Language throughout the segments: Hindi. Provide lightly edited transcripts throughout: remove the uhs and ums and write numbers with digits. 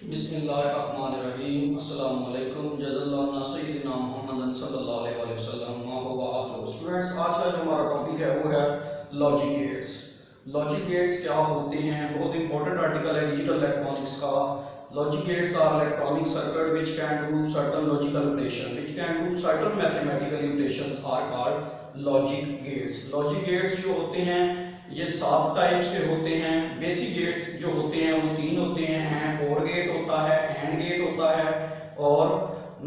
बिस्मिल्लाहिर्रहमानिर्रहीम अस्सलामु अलैकुम जज़ल्लाहु सय्यिदना मुहम्मदन सल्लल्लाहु अलैहि वसल्लम मा हुवा आखिर। स्टूडेंट्स, आज का जो हमारा टॉपिक है वो है लॉजिक गेट्स। लॉजिक गेट्स क्या होते हैं? बहुत इंपॉर्टेंट आर्टिकल है डिजिटल इलेक्ट्रॉनिक्स का। Logic gates are electronic circuit which can do certain logical operation which can do certain mathematical operations are called logic gates. Logic gates जो होते हैं ये 7 टाइप्स के होते हैं। बेसिक गेट्स जो होते हैं वो 3 होते हैं। और गेट होता है, एंड गेट होता है और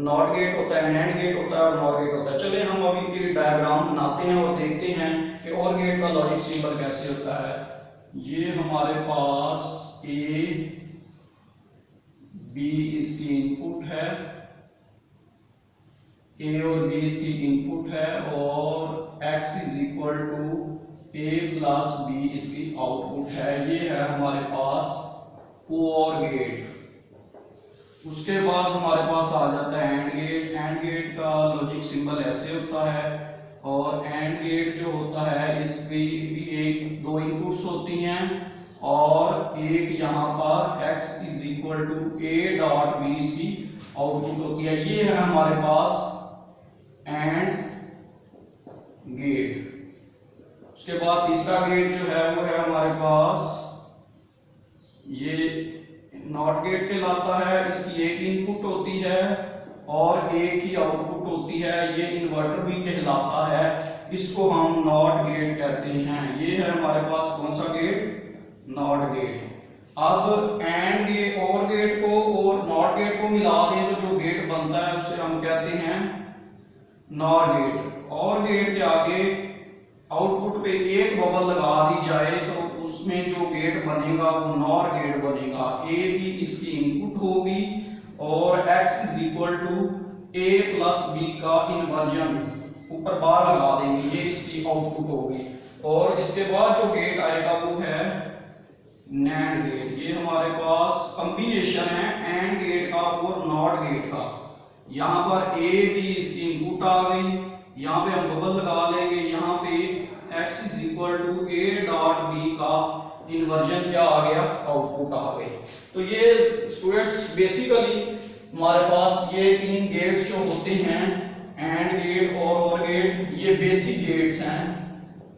नॉट गेट होता है, नैंड गेट होता है और नॉर गेट होता है। चलिए हम अब इनकी डायग्राम बनाते हैं और देखते हैं कि और गेट का लॉजिक सिंबल कैसे होता है। ये हमारे पास ए बी इसकी इनपुट है, ए और बी इसकी इनपुट है और x is equal to a plus b इसकी आउटपुट है। ये है हमारे पास और गेट। उसके बाद हमारे पास आ जाता है एंड गेट। एंड गेट का लॉजिक सिंबल ऐसे होता है और एंड गेट जो होता है इसकी भी एक दो इनपुट्स होती हैं और एक यहाँ पर x is equal to a dot b इसकी आउटपुट होती है। ये है हमारे पास एंड गेट। उसके बाद तीसरा गेट जो है वो है हमारे पास ये नॉट गेट कहलाता है। इसकी एक इनपुट होती है और एक ही आउटपुट होती है। ये इन्वर्टर भी कहलाता है, इसको हम नॉट गेट कहते हैं। ये है हमारे पास कौन सा गेट? NOT gate. अब एंड गेट और गेट को और नॉट गेट को मिला दें तो जो गेट बनता है उसे हम कहते हैं नॉर गेट। और गेट के आगे आउटपुट पे एक बबल लगा दी जाए तो उसमें जो गेट बनेगा वो नॉर गेट बनेगा। ए बी इसकी इनपुट होगी और x is equal to a plus B का इन्वर्जन ऊपर बार लगा देंगे, ये इसकी आउटपुट होगी। और इसके बाद जो गेट आएगा वो है नैंड गेट। ये हमारे पास कॉम्बिनेशन है एंड गेट का और नॉट गेट का। यहाँ पर ए बी इसकी इनपुट आ गई, यहाँ पे हम बबल लगा लेंगे, यहाँ पे x is equal to a dot b का इन्वर्जन क्या आ गया? आउटपुट आ गई। तो ये स्टूडेंट्स बेसिकली हमारे पास ये 3 गेट्स जो होते हैं एंड गेट और गेट, ये बेसिक गेट्स हैं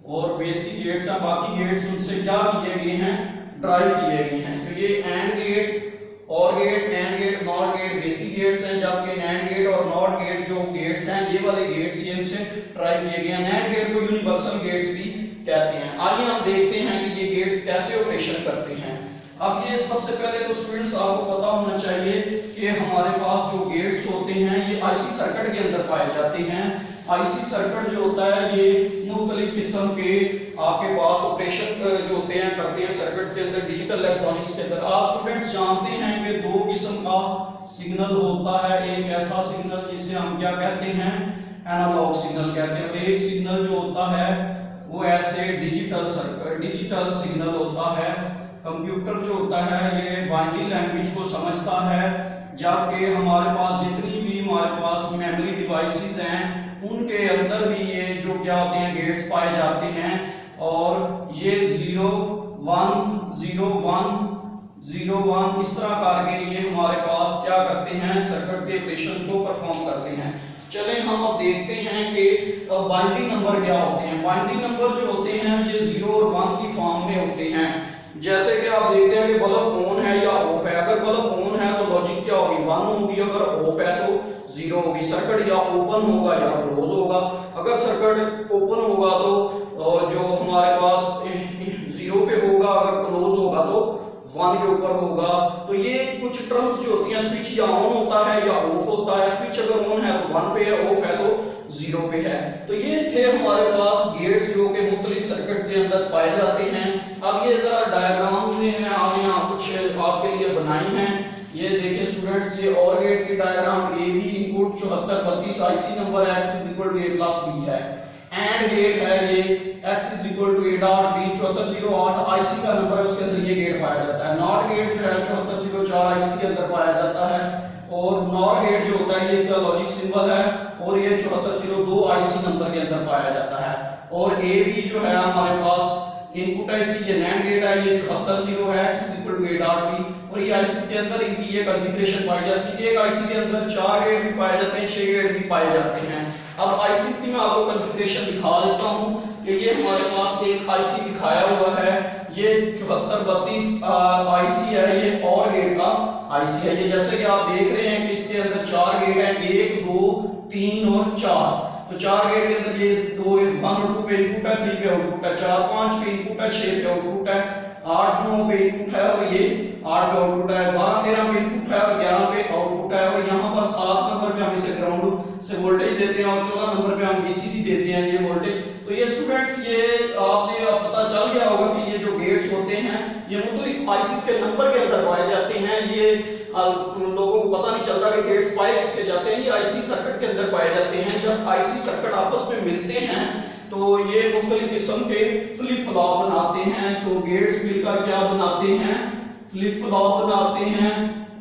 और बेसिक गेट्स हैं। बाकी गेट्स उनसे क्या किए गए हैं? ड्राइव किए गए हैं। तो ये AND gate OR gate, AND gate, NOT gate basic gates हैं, जबकि नैंड गेट और नॉट गेट जो गेट्स हैं ये वाले गेट्स ये इनसे ट्राई किए गए हैं। नैंड गेट को यूनिवर्सल गेट्स भी कहते हैं। आइए हम देखते हैं कि ये गेट्स कैसे ऑपरेशन करते हैं। अब ये सबसे पहले तो स्टूडेंट्स आपको पता होना चाहिए कि हमारे पास जो गेट्स होते हैं ये आईसी सर्किट के अंदर पाए जाते हैं। आईसी सर्किट जो होता है ये मुख्तलिफ किस्म के आपके पास ऑपरेशन जो होते हैं करते हैं सर्किट्स के अंदर, डिजिटल इलेक्ट्रॉनिक्स के अंदर। आप स्टूडेंट्स जानते हैं कि 2 किस्म का सिग्नल होता है। एक ऐसा सिग्नल जिसे हम क्या कहते हैं? एनालॉग सिग्नल कहते हैं। और एक सिग्नल जो होता है वो ऐसे डिजिटल सिग्नल होता है। कंप्यूटर जो होता है ये बाइनरी लैंग्वेज को समझता है, जबकि हमारे पास जितनी भी हमारे पास मेमोरी डिवाइसेस हैं उनके अंदर भी ये जो क्या होते हैं गेट्स पाए जाते हैं। और ये 0 1 0 1 0 1 इस तरह करके ये हमारे पास क्या करते हैं? सर्किट के ऑपरेशंस को परफॉर्म करते हैं। चलें हम अब देखते हैं कि बाइनरी नंबर क्या होते हैं। बाइनरी नंबर जो होते हैं ये 0 और 1 की फॉर्म में होते हैं। जैसे कि आप देखते हैं कि बल्ब ऑन है या ऑफ है। अगर बल्ब ऑन है तो लॉजिक क्या होगी? 1 होगी, अगर ऑफ है तो 0 होगी। सर्किट या ओपन होगा या क्लोज होगा। अगर सर्किट ओपन होगा तो जो हमारे पास 0 पे होगा, अगर क्लोज होगा तो 1 के ऊपर होगा। तो ये कुछ टर्म्स जो होती हैं, स्विच या ऑन होता है या ऑफ होता है। स्विच अगर ऑन है तो 1 पे है, ऑफ है तो 0 पे है। तो ये थे हमारे पास गेट्स जो कि मुख्तलिफ सर्किट के अंदर पाए जाते हैं। अब ये जरा डायग्राम में मैं यहाँ कुछ आपके लिए बनाई हैं। ये देखिए स्टूडेंट्स, ये और गेट की diagram. A b input 74 32 IC number x is equal to a plus b है। एंड गेट है ये x is equal to a dot b 7408 IC का नंबर है, उसके अंदर ये गेट पाया जाता है। नॉट गेट जो है 7404 आईसी के अंदर पाया जाता है। और नॉर गेट जो होता है ये इसका लॉजिक सिंबल है और ये 7402 आईसी नंबर के अंदर पाया जाता है। और ए बी जो है हमारे पास इनपुट है इसकी, ये नैंड गेट है, ये 74 0 है, x is equal to a dot b। और ये कई आईसी के अंदर इनकी ये कॉन्फ़िगरेशन पाई जाती है। एक आईसी के अंदर 4 गेट भी पाए जाते हैं, 6 गेट भी पाए जाते हैं। अब आईसी की मैं आपको कॉन्फ़िगरेशन दिखा देता हूं कि ये हमारे पास एक आईसी दिखाया हुआ है, ये 7432 आईसी है, ये और गेट का आईसी है। ये जैसे कि आप देख रहे हैं कि इसके अंदर 4 गेट हैं, 1 2 3 और 4। तो 4 गेट के अंदर ये 2 1 और 2 पे इनपुट है, 3 पे आउटपुट है, 4 5 पे इनपुट है, 6 पे आउटपुट है, 8 9 पे इनपुट है और ये 8 पे आउटपुट है, 12 13 पे इनपुट है और 11 पे आउटपुट है। और यहाँ पर 7 नंबर पे हम इसे ग्राउंड से वोल्टेज देते हैं और 14 नंबर पे हम वीसीसी देते हैं ये वोल्टेज। तो ये स्टूडेंट्स, ये आपने पता चल गया होगा कि ये जो गेट्स होते हैं ये मुख्तलिफ आईसीस के नंबर के अंदर पाए जाते हैं। ये लोगों को पता नहीं चलता कि गेट्स पाए किसके जाते हैं, ये आईसी सर्किट के अंदर पाए जाते हैं। जब आईसी सर्किट आपस में मिलते हैं तो ये मुख्तलिफ किस्म के फ्लिप फ्लॉप बनाते हैं। तो गेट्स मिलकर क्या बनाते हैं, फ्लिप फ्लॉप बनाते हैं।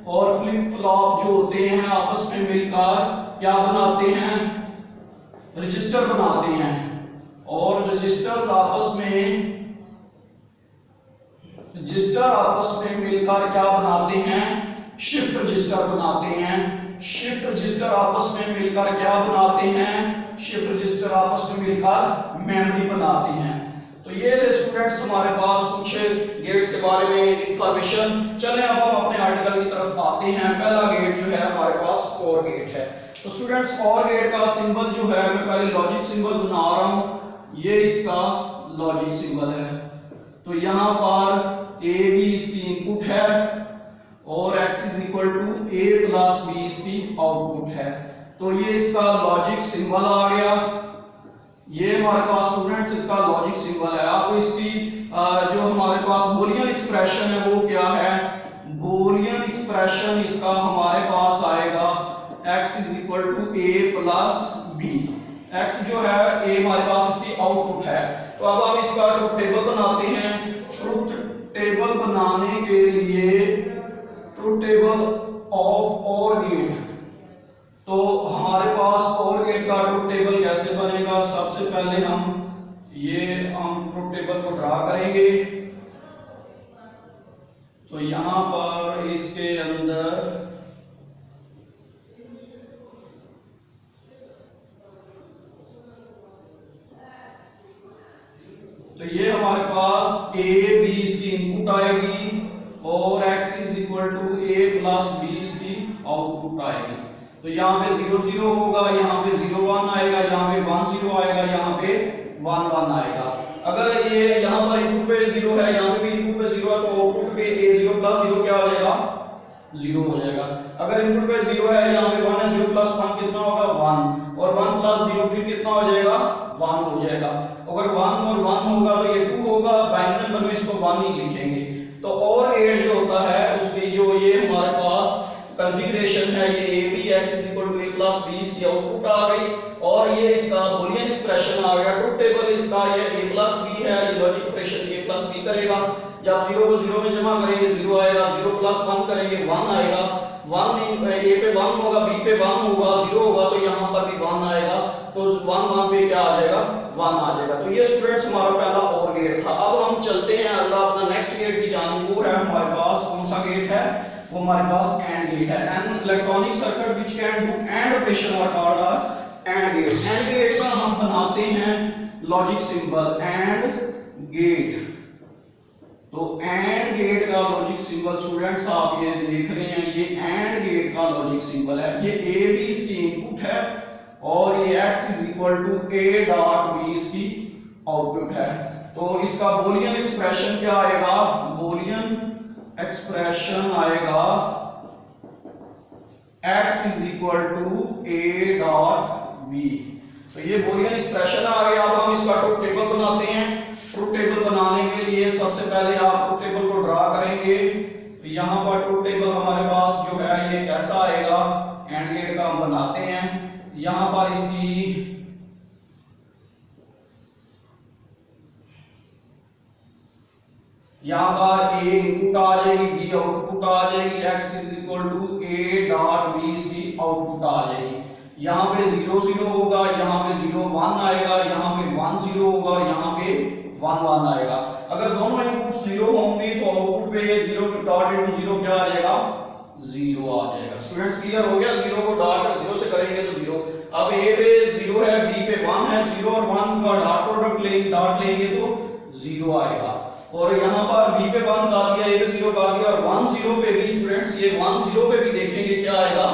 और फ्लिप फ्लॉप जो होते हैं आपस में मिलकर क्या बनाते हैं, रजिस्टर बनाते हैं। और रजिस्टर आपस में मिलकर क्या बनाते हैं, शिफ्ट रजिस्टर बनाते हैं। शिफ्ट रजिस्टर आपस में मिलकर क्या बनाते हैं, शिफ्ट रजिस्टर आपस में मिलकर मेमोरी बनाते हैं। तो ये स्टूडेंट्स हमारे पास कुछ गेट्स के बारे में इंफॉर्मेशन। चलें अब हम अपने आर्टिकल की तरफ आते हैं। पहला गेट जो है हमारे पास और गेट है। तो स्टूडेंट्स और गेट का सिंबल जो है, मैं पहले लॉजिक सिंबल बना रहा हूं, ये इसका लॉजिक सिंबल है। तो यहां पर ए बी इसकी इनपुट है और x is equal to a plus b इसकी आउटपुट है। तो ये इसका लॉजिक सिंबल आ गया। ये हमारे पास स्टूडेंट्स इसका लॉजिक सिंबल है। अब इसकी जो हमारे पास बूलियन एक्सप्रेशन है वो क्या है, बूलियन एक्सप्रेशन इसका हमारे पास आएगा x is equal to a plus b। x जो है a हमारे पास इसकी आउटपुट है। तो अब हम इसका ट्रुथ टेबल बनाते हैं। ट्रुथ टेबल बनाने के लिए ट्रुथ टेबल ऑफ और गेट, तो हमारे पास और गेट का ट्रुथ टेबल कैसे बनेगा, सबसे पहले हम ट्रुथ टेबल को ड्रा करेंगे। तो यहां पर इसके अंदर तो ये हमारे पास a b इसकी इनपुट आएगी और x is equal to a plus b इसकी आउटपुट आएगी। तो यहाँ पे 0 0 होगा, यहाँ पे 0 1 आएगा, यहाँ पे 1 0 आएगा, यहाँ पे 1 1 आएगा। अगर ये यहाँ पर इनपुट पे 0 है, यहाँ पे भी इनपुट पे 0 है, तो आउटपुट पे a0 प्लस 0 क्या हो जाएगा, 0 हो जाएगा। अगर इनपुट पे 0 है, यहाँ पे 1 है, 0 प्लस 1 कितना होगा, 1, और 1 प्लस 0 फिर कितना हो जाएगा, 1 हो जाएगा। अगर 1 और 1 होगा तो ये 2 होगा, बाइनरी नंबर में इसको 1 ही लिखेंगे। तो और 8 जो होता है उसकी जो ये हमारे पास कॉन्फ़िगरेशन है, ये a b x is equal to a plus b इसकी आउटपुट आ गई और ये इसका बूलियन एक्सप्रेशन आ गया। ट्रुथ टेबल इसका ये a प्लस b है, ये logic operation a plus b करेगा। जब 0 को 0 में जमा करेंगे 0 आएगा, 0 प्लस 1 करेंगे 1 आएगा, 1 a पे 1 होगा, b पे 1 होगा, 0 होगा तो यहाँ पर भी 1 आएगा, तो 1 1 पे क्या आ जाएगा, 1 आ जाएगा। तो ये स्टूडेंट्स हमारा पहला और गेट था। अब हम चलते हैं अगला अपना नेक्स्ट गेट की जानिब। वो है हमारे पास कौन सा गेट है, वो हमारे पास एंड गेट है। An electronic circuit which can do AND operation are called as AND gate. AND gate का हम बनाते हैं लॉजिक सिंबल एंड गेट। तो एंड गेट का लॉजिक सिंबल स्टूडेंट्स आप ये देख रहे हैं, ये एंड गेट का लॉजिक सिंबल है। ये a b इसकी इनपुट है और ये x is equal to a dot b इसकी आउटपुट है। तो इसका बूलियन एक्सप्रेशन क्या आएगा, बूलियन एक्सप्रेशन आएगा x is equal to a dot b। तो ये बूलियन एक्सप्रेशन आ गया। अब हम इसका ट्रुथ टेबल बनाते हैं। ट्रुथ टेबल बनाने के लिए सबसे पहले आप ट्रुथ टेबल को ड्रा करेंगे। तो यहाँ पर ट्रुथ टेबल हमारे पास जो है ये कैसा आएगा, एंड गेट का हम बनाते हैं। यहाँ पर इसकी यहाँ पर a इनपुट आ जाएगी, b आउटपुट आ जाएगी, x is equal to a dot b इसकी आउटपुट आ जाएगी। यहाँ पे 0 0 होगा, यहाँ पे 0 1 आएगा, यहाँ पे 1 0 होगा, यहाँ पे 1 1 आएगा। अगर दोनों इनपुट 0 होंगे तो आउटपुट पे ये 0 डॉट इनटू 0 क्या आ जाएगा, 0 आ जाएगा। स्टूडेंट्स क्लियर हो गया, 0 को डॉट 0 से करेंगे तो 0। अब a पे 0 है, b पे 1 है, 0 और 1 का डॉट प्रोडक्ट डॉट लेंगे तो 0 आएगा। और यहाँ पर b पे 1 कर दिया, a पे 0 कर दिया, और 1 0 पे भी स्टूडेंट्स ये 1 0 पे भी देखेंगे क्या आएगा,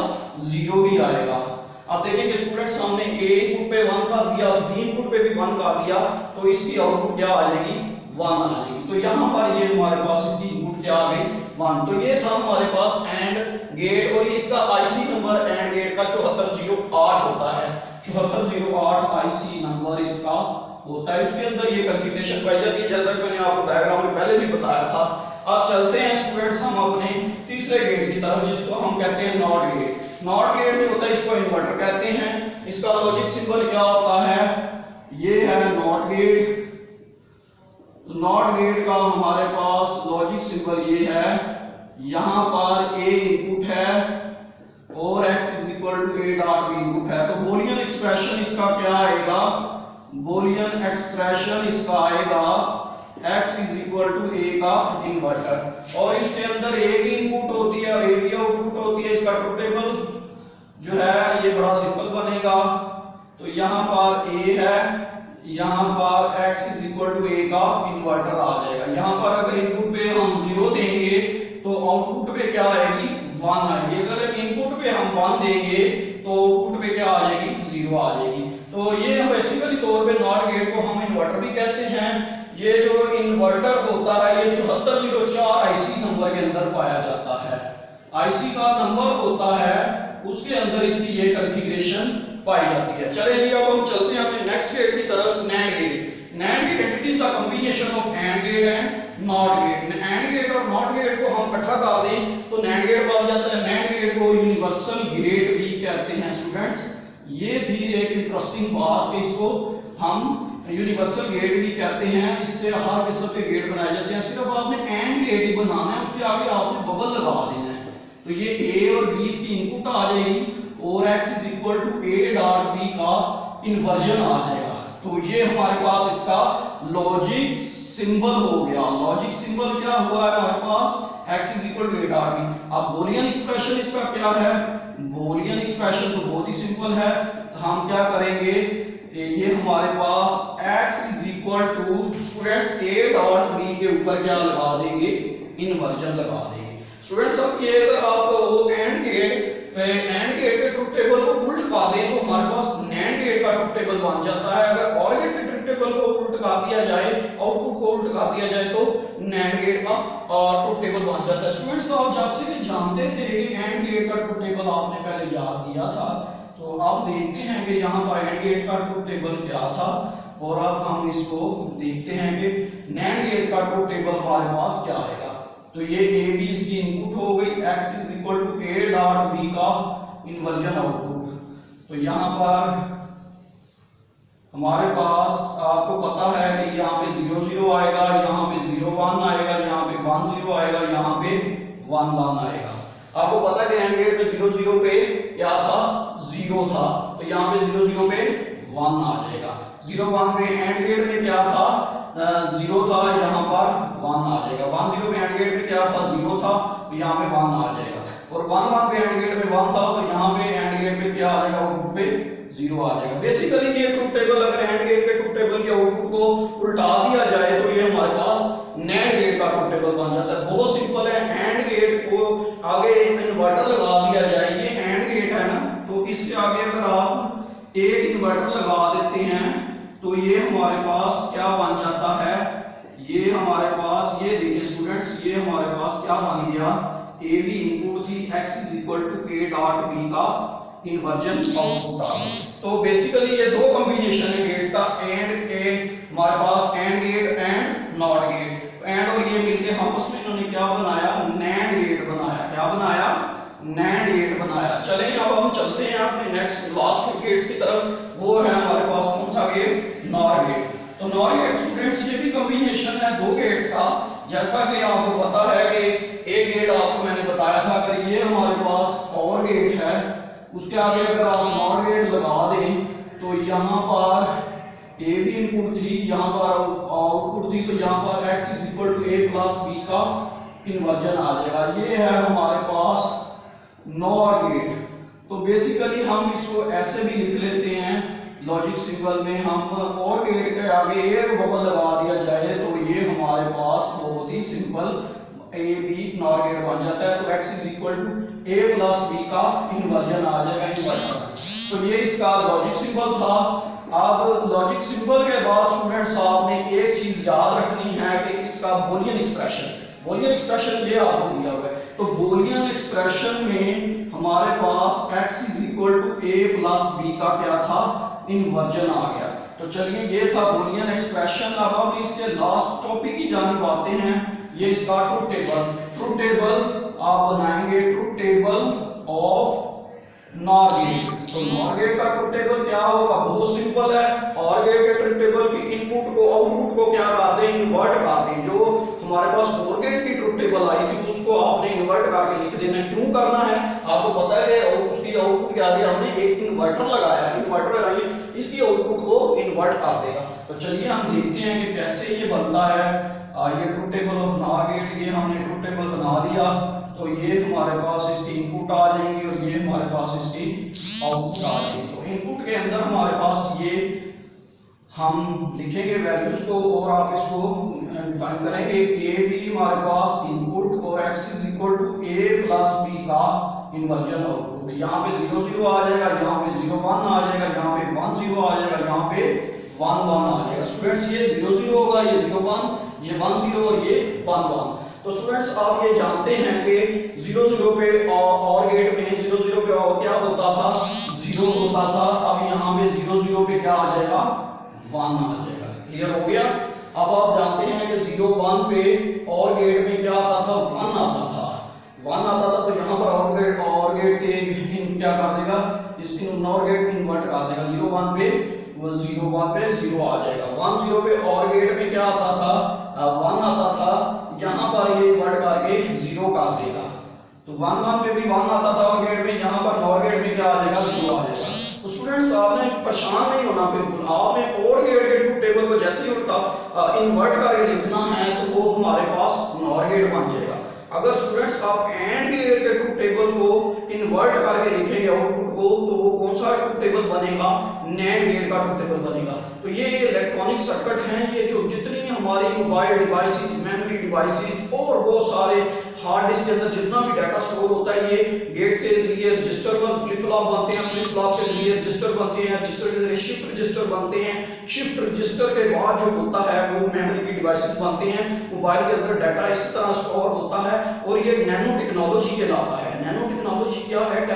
0 ही आएगा। अब देखेंगे स्टूडेंट्स हमने a इनपुट पे 1 कर दिया और b इनपुट पे भी 1 कर दिया, तो इसकी आउटपुट क्या आ जाएगी, 1 आ जाएगी। तो यहाँ पर ये हमारे पास इसकी इनपुट क्या आ गई, 1। तो ये था हमारे पास एंड गेट, और इसका आईसी नंबर एंड गेट का 7408 होता है। 7408 आईसी नंबर इसका होता है। उसके अंदर ये कॉन्फ़िगरेशन पाई जाती है, जैसा कि मैंने आपको डायग्राम में पहले भी बताया था। अब चलते हैं स्टूडेंट्स हम अपने तीसरे गेट की तरफ, जिसको हम कहते हैं नॉट गेट। नॉट गेट जो होता है इसको इन्वर्टर कहते हैं। इसका लॉजिक सिंबल क्या होता है, ये है नॉट गेट। नॉट गेट का हमारे पास लॉजिक सिंबल ये है, यहां पर a इनपुट है और x is equal to a dot b input है। तो बूलियन एक्सप्रेशन इसका क्या आएगा, बूलियन एक्सप्रेशन इसका आएगा x is equal to a का इन्वर्टर। और इसके अंदर a भी इनपुट होती है और a भी आउटपुट होती है। इसका ट्रुथ टेबल जो है ये बड़ा सिंपल बनेगा। तो यहाँ पर a है, यहाँ पर x is equal to a का इन्वर्टर आ जाएगा। यहाँ पर अगर इनपुट पे हम 0 देंगे तो आउटपुट पे क्या आएगी, 1 आएगी। अगर इनपुट पे हम 1 देंगे तो आउटपुट पे क्या आ जाएगी, 0 आ जाएगी। तो ये बेसिकली तौर पे नॉट गेट को हम इन्वर्टर भी कहते हैं। ये जो इन्वर्टर होता है ये 7404 आईसी नंबर के अंदर पाया जाता है। आईसी का नंबर होता है, उसके अंदर इसकी ये कॉन्फ़िगरेशन पाई जाती है। चलिए जी अब हम चलते हैं अपने नेक्स्ट गेट की तरफ, NAND gate. NAND gate it is the combination of AND gate and NOT gate. AND gate और नॉट गेट को हम इकट्ठा कर दें तो नैंड गेट बन जाता है। नैंड गेट को यूनिवर्सल गेट भी कहते हैं स्टूडेंट्स। ये थी एक इंटरेस्टिंग बात कि इसको हम यूनिवर्सल गेट भी कहते हैं। इससे हर किस्म के गेट बनाए जाते हैं। सिर्फ आपने एंड गेट ही बनाना है, उसके आगे आपने बबल लगा देना है। तो ये a और b की इनपुट आ जाएगी और x is equal to a dot b का इन्वर्जन आ जाएगा। तो ये हमारे पास इसका लॉजिक सिंबल हो गया। लॉजिक सिंबल क्या हुआ है हमारे पास, x is equal to a dot b। अब बूलियन एक्सप्रेशन इसका क्या है, बूलियन एक्सप्रेशन तो बहुत ही सिंपल है। तो हम क्या करेंगे, ये हमारे पास x is equal to students a dot b के ऊपर क्या लगा देंगे, इन्वर्जन लगा देंगे। स्टूडेंट्स अब ये अगर आप वो एंड गेट के ट्रुथ टेबल को उल्ट कर दें तो हमारे पास नैंड गेट का ट्रुथ टेबल बन जाता है। अगर और गेट के ट्रुथ टेबल को उल्ट कर दिया जाए, आउटपुट को उल्ट कर दिया जाए तो नैंड गेट का ट्रुथ टेबल बन जाता है। स्टूडेंट्स आप जैसे कि जानते थे कि एंड गेट का ट्रुथ टेबल आपने पहले याद किया था, तो आप देखते हैं कि यहाँ पर एंड गेट का ट्रुथ टेबल क्या था और अब हम इसको देखते हैं कि नैंड गेट का ट्रुथ टेबल हमारे पास क्या आएगा। तो ये a b इसकी इनपुट हो गई, x is equal to a dot b का इन्वर्जन आउटपुट। तो यहाँ पर हमारे पास आपको पता है कि यहाँ पे 0 0 आएगा, यहाँ पे 0 1 आएगा, यहाँ पे 1 0 आएगा, यहाँ पे 1 1 आएगा। आपको पता है कि एंड गेट में 0 0 पे क्या था, 0 था। तो यहाँ पे 0 0 पे 1 आ जाएगा। 0 1 पे एंड गेट में क्या था, 0 था, यहाँ पर 1 आ जाएगा। 1 0 पे एंड गेट में क्या था, 0 था, तो यहाँ पे 1 आ जाएगा। और 1 1 पे एंड गेट में 1 था, तो यहाँ पे एंड गेट में क्या आ जाएगा, आउटपुट पे 0 आ जाएगा। बेसिकली ये ट्रुथ टेबल, अगर एंड गेट के ट्रुथ टेबल के आउटपुट को उल्टा दिया जाए तो ये हमारे पास नैंड गेट का ट्रुथ टेबल बन जाता है। बहुत सिंपल है। एंड गेट को आगे इन्वर्टर लगा दिया जाए, ये एंड गेट है ना, तो इसके आगे अगर आप एक इन्वर्टर लगा देते हैं तो ये हमारे पास क्या बन जाता है, ये हमारे पास, ये देखिए स्टूडेंट्स, ये हमारे पास क्या बन गया, ए बी इनपुट थी, x is equal to a dot b का इन्वर्जन आउटपुट आ गया। तो बेसिकली ये दो कॉम्बिनेशन है गेट्स का, एंड ए हमारे पास AND gate and NOT gate. And और ये मिलके आपस में इन्होंने क्या बनाया, नैंड गेट बनाया। क्या बनाया, नैंड गेट बनाया। चलें अब हम चलते हैं अपने नेक्स्ट लास्ट गेट्स की तरफ। वो है हमारे पास कौन सा गेट, नॉर गेट। तो नॉर गेट स्टूडेंट्स ये भी कॉम्बिनेशन है दो गेट्स का। जैसा कि आपको पता है कि एक गेट आपको मैंने बताया था, अगर ये हमारे पास और गेट है, उसके आगे अगर आप नॉर गेट लगा दें तो यहाँ पर ए भी इनपुट थी, यहाँ पर आउटपुट थी, तो यहाँ पर x is equal to a plus B का इन्वर्जन आ जाएगा। ये है हमारे पास नॉर गेट। तो बेसिकली हम इसको ऐसे भी लिख लेते हैं लॉजिक सिंबल में, हम और गेट के आगे एक बबल लगा दिया जाए तो ये हमारे पास बहुत ही simple A B NOR gate बन जाता है। तो x is equal to a plus B का इन्वर्जन आ जाएगा इन्वर्टर। तो ये इसका लॉजिक सिंबल था। अब लॉजिक सिंबल के बाद स्टूडेंट्स आपने एक चीज याद रखनी है कि इसका बूलियन एक्सप्रेशन ये आपको दिया हुआ है। तो बूलियन एक्सप्रेशन में हमारे पास x is equal to a plus B का क्या था, इन्वर्जन आ गया। तो चलिए ये था बूलियन एक्सप्रेशन। अब हम इसके लास्ट टॉपिक की जानिब आते हैं, ये इसका ट्रुथ टेबल आप बनाएंगे, truth table of NOR gate. तो नॉर गेट का ट्रुथ टेबल क्या होगा, बहुत सिंपल है। और गेट के ट्रुथ टेबल की इनपुट को आउटपुट को क्या कर दें, इन्वर्ट कर दें। जो हमारे पास और गेट की ट्रुथ टेबल आई थी उसको आपने इन्वर्ट करके लिख देना। क्यों करना है आपको पता है, और उसकी आउटपुट के आगे हमने एक इन्वर्टर लगाया है, इन्वर्टर इसकी आउटपुट को इन्वर्ट कर देगा। तो चलिए हम देखते हैं कि कैसे ये बनता है। ये truth table of NOR gate, ये हमने ट्रुथ टेबल बना दिया। तो ये हमारे पास इसकी इनपुट आ जाएंगी और ये हमारे पास इसकी आउटपुट आ जाएगी। तो इनपुट के अंदर हमारे पास ये हम लिखेंगे वैल्यूज को और आप इसको डिफाइन करेंगे। ए बी हमारे पास इनपुट और x is equal to a plus b का इन्वर्जन आउटपुट। यहाँ पे 0 0 आ जाएगा, यहाँ पे 0 1 आ जाएगा, यहाँ पे 1 0 आ जाएगा, यहाँ पे 1 1 आ जाएगा। स्टूडेंट्स ये 0 0 होगा, ये 0 1, ये 1 0 और ये 1 1। तो स्टूडेंट्स आप ये जानते हैं कि 0 0 पे और गेट में 0 0 पे और क्या होता था, 0 होता था। अब यहाँ पे 0 0 पे क्या आ जाएगा, 1 आ जाएगा। क्लियर हो गया। अब आप जानते हैं कि 0 1 पे और गेट में क्या आता था, 1 आता था, 1 आता था। तो यहाँ पर और गेट के क्या कर देगा, इसकी नॉर गेट इन्वर्ट कर देगा। 0 1 पे वो 0 1 पे 0 आ जाएगा। 1 0 पे और गेट में क्या आता था, 1 आता था। यहाँ पर ये इन्वर्ट करके 0 कर देगा। तो 1 1 पे भी 1 आता था और गेट में, यहाँ पर नॉर गेट में क्या आ जाएगा, 0 आ जाएगा। तो स्टूडेंट्स आपने परेशान नहीं होना बिल्कुल। आपने और गेट के ट्रुथ टेबल को जैसे ही उनका इन्वर्ट करके लिखना है तो वो हमारे पास नॉर गेट बन जाएगा। अगर स्टूडेंट्स आप एंड गेट के ट्रुथ टेबल को इन्वर्ट करके लिखेंगे आउटपुट को, तो वो कौन सा ट्रुथ टेबल बनेगा, नैंड गेट का ट्रुथ टेबल बनेगा। तो ये इलेक्ट्रॉनिक सर्किट हैं, ये जो जितनी हमारी मोबाइल डिवाइसेस, मेमोरी डिवाइसेस और बहुत सारे हार्ड डिस्क के अंदर जितना भी डाटा स्टोर होता है, ये गेट्स के जरिए रजिस्टर फ्लिप फ्लॉप बनते हैं, फ्लिप फ्लॉप के जरिए रजिस्टर बनते हैं, रजिस्टर के जरिए शिफ्ट रजिस्टर बनते हैं, शिफ्ट रजिस्टर के बाद जो होता है वो मेमोरी की डिवाइसेस बनते हैं। मोबाइल के अंदर डाटा इस तरह स्टोर होता है और ये नैनो टेक्नोलॉजी कहलाता है। नैनो टेक्नोलॉजी क्या है,